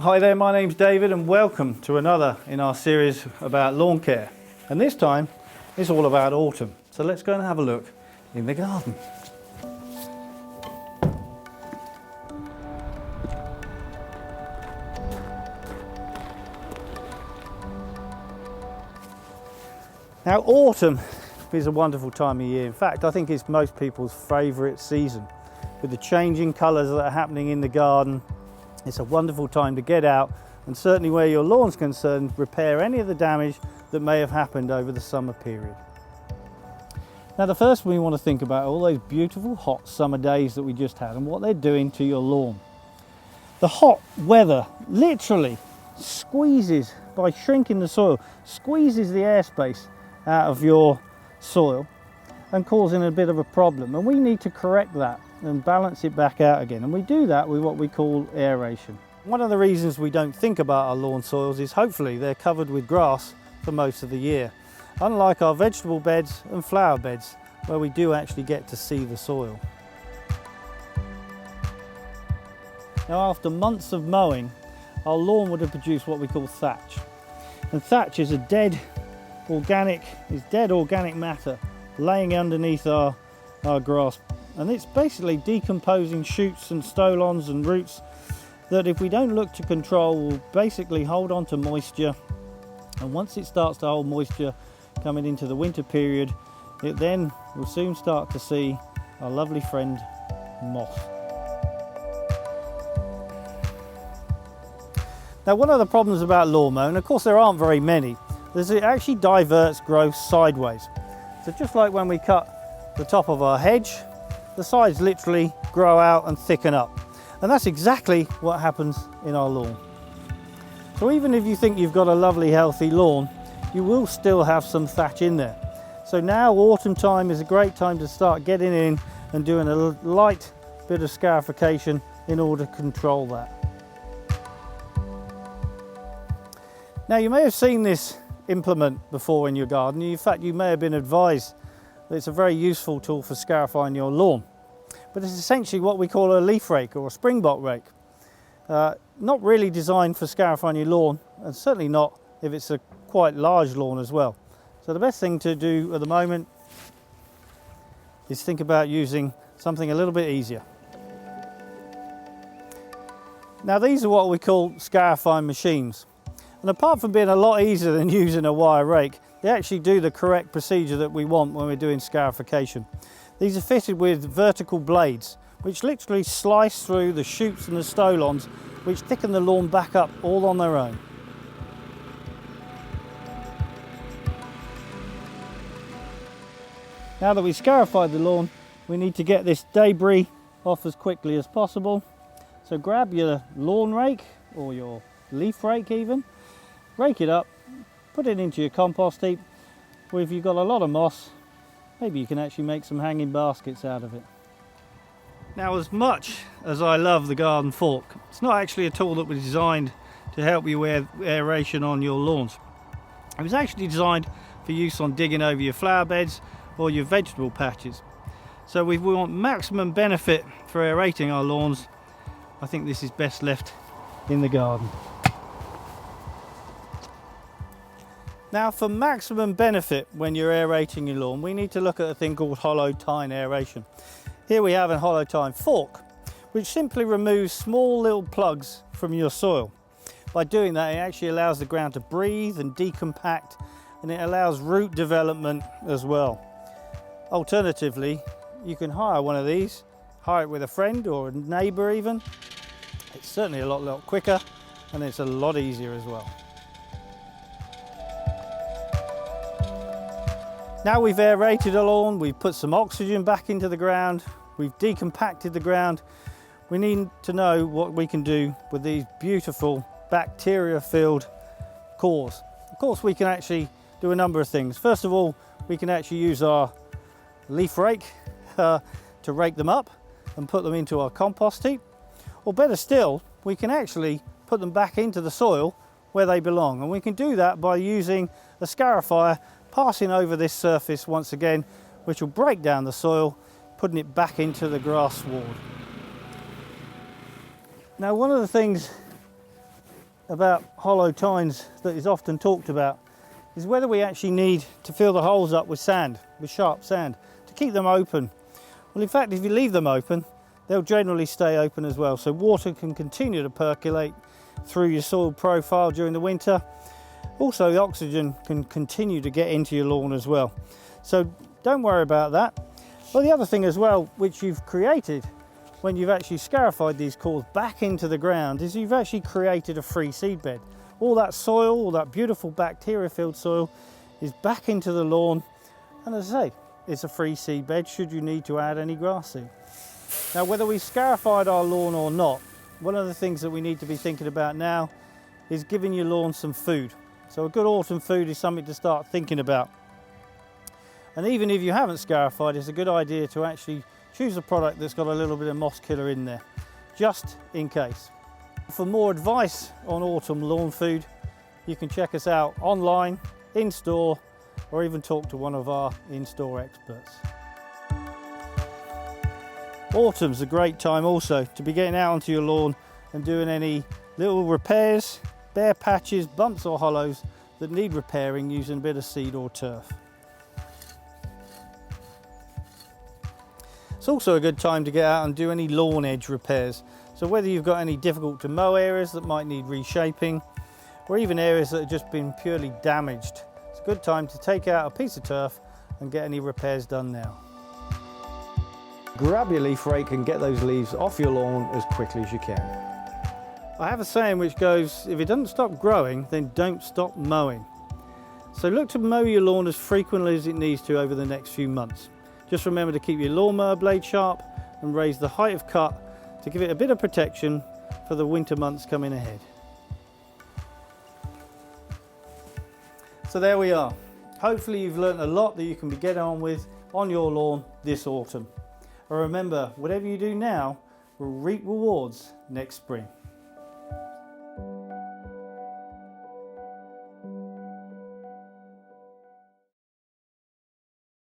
Hi there, my name's David and welcome to another in our series about lawn care. And this time it's all about autumn. So let's go and have a look in the garden. Now autumn is a wonderful time of year. In fact, I think it's most people's favourite season. With the changing colours that are happening in the garden, it's a wonderful time to get out and certainly where your lawn's concerned, repair any of the damage that may have happened over the summer period. Now the first we want to think about are all those beautiful hot summer days that we just had and what they're doing to your lawn. The hot weather literally squeezes, by shrinking the soil, squeezes the airspace out of your soil and causing a bit of a problem, and we need to correct that and balance it back out again, and we do that with what we call aeration. One of the reasons we don't think about our lawn soils is hopefully they're covered with grass for most of the year, unlike our vegetable beds and flower beds where we do actually get to see the soil. Now after months of mowing, our lawn would have produced what we call thatch, and thatch is dead organic matter laying underneath our grass. And it's basically decomposing shoots and stolons and roots that, if we don't look to control, will basically hold on to moisture. And once it starts to hold moisture coming into the winter period, it then will soon start to see our lovely friend moss. Now one of the problems about lawn mowing, of course there aren't very many, is it actually diverts growth sideways. So just like when we cut the top of our hedge, the sides literally grow out and thicken up, and that's exactly what happens in our lawn. So even if you think you've got a lovely healthy lawn, you will still have some thatch in there. So now autumn time is a great time to start getting in and doing a light bit of scarification in order to control that. Now you may have seen this implement before in your garden. In fact, you may have been advised that it's a very useful tool for scarifying your lawn. But it's essentially what we call a leaf rake or a springbok rake. Not really designed for scarifying your lawn, and certainly not if it's a quite large lawn as well. So the best thing to do at the moment is think about using something a little bit easier. Now these are what we call Scarify machines. And apart from being a lot easier than using a wire rake, they actually do the correct procedure that we want when we're doing scarification. These are fitted with vertical blades, which literally slice through the shoots and the stolons, which thicken the lawn back up all on their own. Now that we've scarified the lawn, we need to get this debris off as quickly as possible. So grab your lawn rake, or your leaf rake even, rake it up, put it into your compost heap, or if you've got a lot of moss, maybe you can actually make some hanging baskets out of it. Now, as much as I love the garden fork, it's not actually a tool that was designed to help you with aeration on your lawns. It was actually designed for use on digging over your flower beds or your vegetable patches. So if we want maximum benefit for aerating our lawns, I think this is best left in the garden. Now for maximum benefit when you're aerating your lawn, we need to look at a thing called hollow tine aeration. Here we have a hollow tine fork, which simply removes small little plugs from your soil. By doing that, it actually allows the ground to breathe and decompact, and it allows root development as well. Alternatively, you can hire one of these, hire it with a friend or a neighbour even. It's certainly a lot quicker, and it's a lot easier as well. Now we've aerated a lawn, we've put some oxygen back into the ground, we've decompacted the ground. We need to know what we can do with these beautiful bacteria filled cores. Of course, we can actually do a number of things. First of all, we can actually use our leaf rake to rake them up and put them into our compost heap. Or better still, we can actually put them back into the soil where they belong. And we can do that by using a scarifier, passing over this surface once again, which will break down the soil, putting it back into the grass sward. Now, one of the things about hollow tines that is often talked about is whether we actually need to fill the holes up with sand, with sharp sand, to keep them open. Well, in fact, if you leave them open, they'll generally stay open as well. So water can continue to percolate through your soil profile during the winter. Also, the oxygen can continue to get into your lawn as well. So don't worry about that. Well, the other thing as well, which you've created when you've actually scarified these cores back into the ground, is you've actually created a free seed bed. All that soil, all that beautiful bacteria filled soil is back into the lawn. And as I say, it's a free seed bed should you need to add any grass seed. Now, whether we scarified our lawn or not, one of the things that we need to be thinking about now is giving your lawn some food. So a good autumn food is something to start thinking about. And even if you haven't scarified, it's a good idea to actually choose a product that's got a little bit of moss killer in there, just in case. For more advice on autumn lawn food, you can check us out online, in store, or even talk to one of our in-store experts. Autumn's a great time also to be getting out onto your lawn and doing any little repairs, bare patches, bumps or hollows that need repairing using a bit of seed or turf. It's also a good time to get out and do any lawn edge repairs. So whether you've got any difficult to mow areas that might need reshaping, or even areas that have just been purely damaged, it's a good time to take out a piece of turf and get any repairs done now. Grab your leaf rake and get those leaves off your lawn as quickly as you can. I have a saying which goes, if it doesn't stop growing, then don't stop mowing. So look to mow your lawn as frequently as it needs to over the next few months. Just remember to keep your lawnmower blade sharp and raise the height of cut to give it a bit of protection for the winter months coming ahead. So there we are. Hopefully you've learned a lot that you can be getting on with on your lawn this autumn. And remember, whatever you do now will reap rewards next spring.